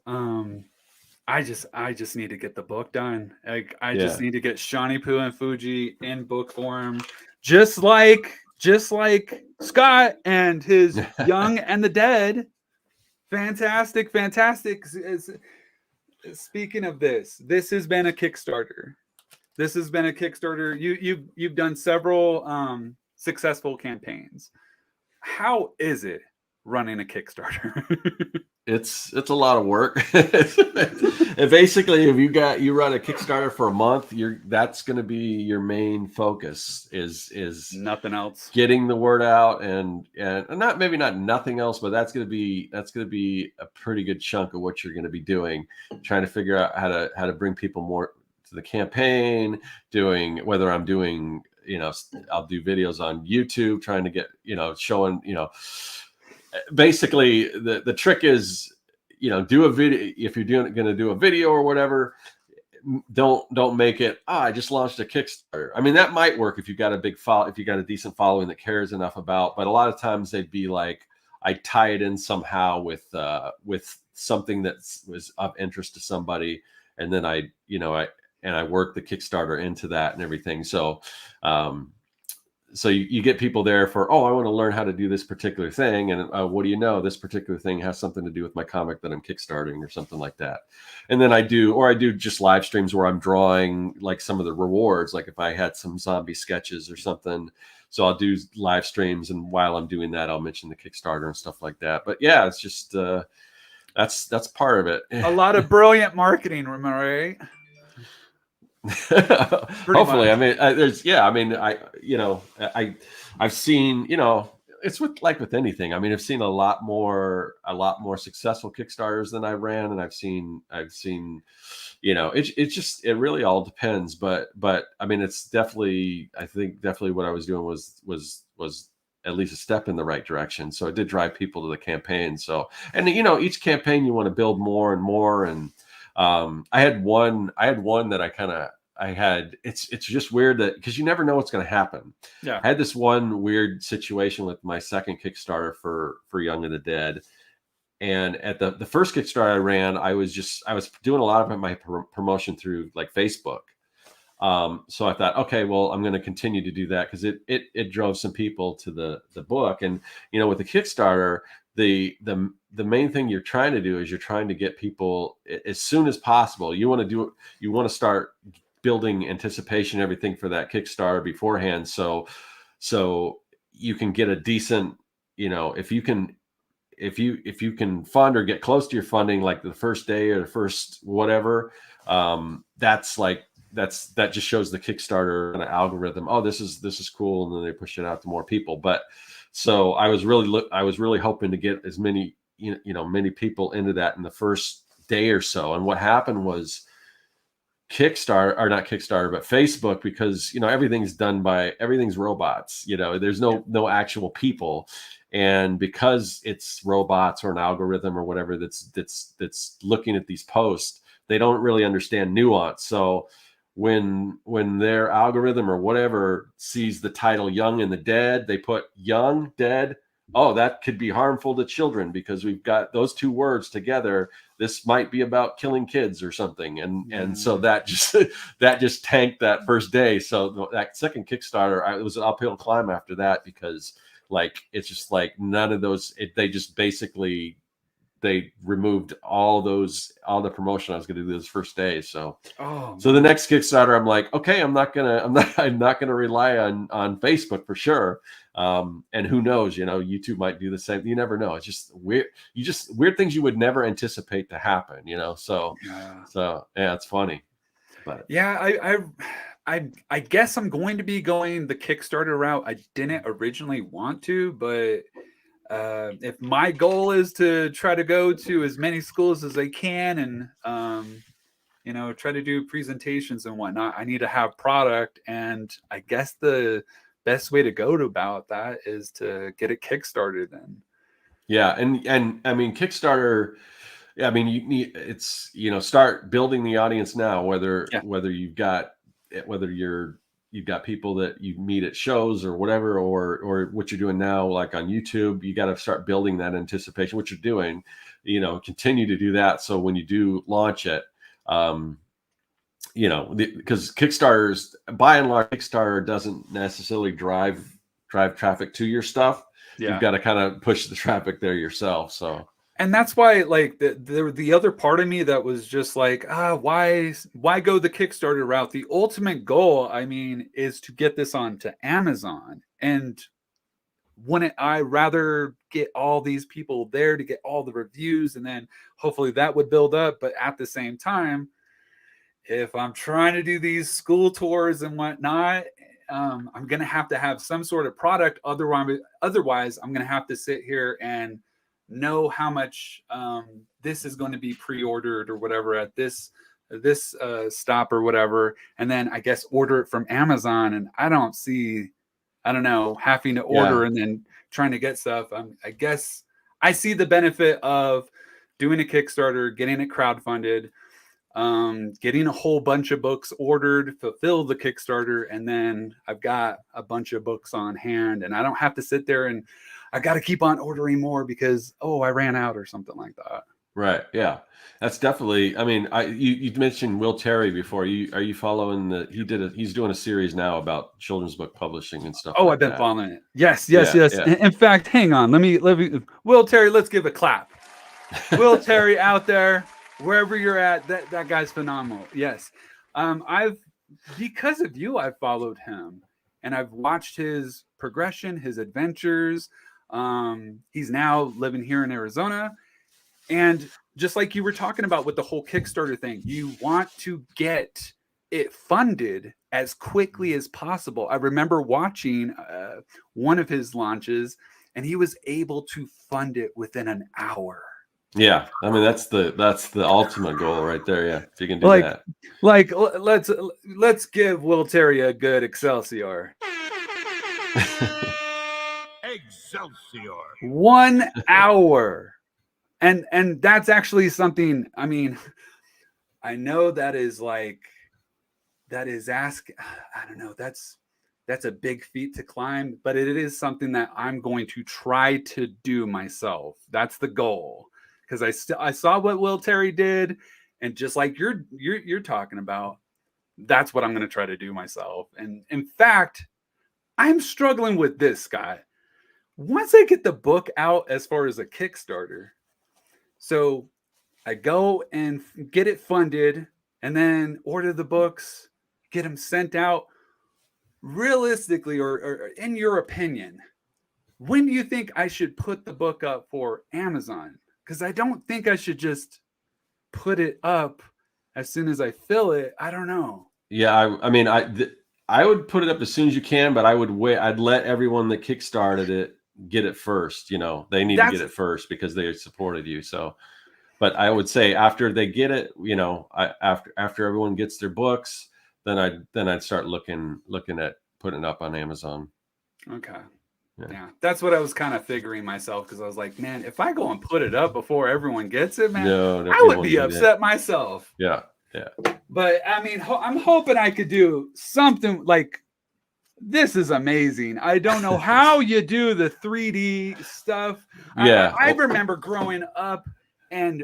I just need to get the book done. Like I just Yeah. need to get Shawnee Poo and Fuji in book form, just like Scott and his Young and the Dead. Fantastic, fantastic. Speaking of this has been a Kickstarter. This has been a Kickstarter. You've done several successful campaigns. How is it running a Kickstarter? It's a lot of work. And basically, if you run a Kickstarter for a month, that's going to be your main focus is Nothing else. getting the word out, and not maybe not nothing else, but that's going to be a pretty good chunk of what you're going to be doing, trying to figure out how to bring people more to the campaign, doing whether I'm doing, I'll do videos on YouTube, trying to get, showing, basically the trick is, do a video. If you're going to do a video or whatever, don't make it, I just launched a Kickstarter. I mean, that might work if you got a big if you got a decent following that cares enough about, but a lot of times they'd be like, I tie it in somehow with something that was of interest to somebody, and then I work the Kickstarter into that and everything. So so you get people there for, I want to learn how to do this particular thing. And what do you know? This particular thing has something to do with my comic that I'm kickstarting or something like that. And then I do just live streams where I'm drawing like some of the rewards. Like if I had some zombie sketches or something. So I'll do live streams. And while I'm doing that, I'll mention the Kickstarter and stuff like that. But yeah, it's just, that's part of it. A lot of brilliant marketing, am I right? Hopefully. I mean, I've seen, it's with anything. I mean, I've seen a lot more successful Kickstarters than I ran. And I've seen, it really all depends, but I mean, it's definitely what I was doing was at least a step in the right direction. So it did drive people to the campaign. So, and each campaign you want to build more and more. And I had one that it's just weird that, because you never know what's going to happen. Yeah. I had this one weird situation with my second Kickstarter for Young and the Dead. And at the first Kickstarter I ran, I was doing a lot of my promotion through like Facebook. So I thought, okay, well, I'm going to continue to do that because it drove some people to the book. And, with the Kickstarter, the main thing you're trying to do is you're trying to get people as soon as possible. You want to start building anticipation, everything for that Kickstarter beforehand. So you can get a decent, if you can fund or get close to your funding, like the first day or the first whatever, that just shows the Kickstarter and the algorithm, this is cool. And then they push it out to more people. But so I was really hoping to get as many, many people into that in the first day or so. And what happened was Kickstarter, or not Kickstarter, but Facebook, because, everything's robots, there's no actual people. And because it's robots or an algorithm or whatever that's looking at these posts, they don't really understand nuance. So when their algorithm or whatever sees the title Young and the Dead, they put Young, Dead. That could be harmful to children because we've got those two words together. This might be about killing kids or something. And so that just tanked that first day. So that second Kickstarter, it was an uphill climb after that, because it's just like none of those, they just basically, they removed all the promotion I was going to do this first day. So the next Kickstarter, I'm like, okay, I'm not gonna rely on Facebook for sure. And who knows, YouTube might do the same. You never know. It's just weird. Weird things you would never anticipate to happen, So yeah, it's funny. But yeah, I guess I'm going to be going the Kickstarter route. I didn't originally want to, but if my goal is to try to go to as many schools as I can and try to do presentations and whatnot, I need to have product. And I guess the best way to go about that is to get it kickstarted. And yeah, and I mean, Kickstarter, I mean, you need, it's, start building the audience now, whether you're, you've got people that you meet at shows or whatever, or what you're doing now, like on YouTube. You got to start building that anticipation, what you're doing, continue to do that. So when you do launch it, because Kickstarter's, by and large, Kickstarter doesn't necessarily drive traffic to your stuff. You've got to kind of push the traffic there yourself. So, and that's why, like, the other part of me that was just like, why go the Kickstarter route? The ultimate goal, I mean, is to get this onto Amazon. And wouldn't I rather get all these people there to get all the reviews, and then hopefully that would build up? But at the same time, if I'm trying to do these school tours and whatnot, I'm going to have some sort of product. Otherwise, I'm going to have to sit here and know how much this is going to be pre-ordered or whatever at this stop or whatever. And then I guess order it from Amazon. And I don't know, having to order and then trying to get stuff. I guess I see the benefit of doing a Kickstarter, getting it crowdfunded, getting a whole bunch of books ordered, fulfill the Kickstarter, and then I've got a bunch of books on hand, and I don't have to sit there and I got to keep on ordering more because I ran out or something like that. Right. Yeah, that's definitely. I mean, you mentioned Will Terry before. Are you following he's doing a series now about children's book publishing and stuff. I've been following it. Yes. Yeah. In fact, hang on. Let me. Will Terry, let's give a clap. Will Terry out there, wherever you're at, that guy's phenomenal. Yes. Because of you, I've followed him and I've watched his progression, his adventures. He's now living here in Arizona. And just like you were talking about with the whole Kickstarter thing, you want to get it funded as quickly as possible. I remember watching one of his launches, and he was able to fund it within an hour. Yeah, I mean that's the ultimate goal right there. Yeah, if you can do that. Like let's give Will Terry a good Excelsior. Excelsior. 1 hour. And that's actually something, I mean, I know that is I don't know, that's a big feat to climb, but it is something that I'm going to try to do myself. That's the goal. Because I saw what Will Terry did, and just like you're talking about, that's what I'm going to try to do myself. And in fact, I'm struggling with this, Scott. Once I get the book out as far as a Kickstarter, so I go and get it funded and then order the books, get them sent out. Realistically, or in your opinion, when do you think I should put the book up for Amazon? Because I don't think I should just put it up as soon as I fill it. I don't know. Yeah, I mean, I would put it up as soon as you can, but I would wait. I'd let everyone that kickstarted it get it first. They need to get it first because they supported you. So, but I would say after they get it, after everyone gets their books, then I'd start looking at putting it up on Amazon. Okay. Yeah, that's what I was kind of figuring myself, because I was like, man, if I go and put it up before everyone gets it, man, I would be upset myself. Yeah. But I mean, I'm hoping I could do something like this. Is amazing. I don't know how you do the 3D stuff. Yeah, I remember growing up and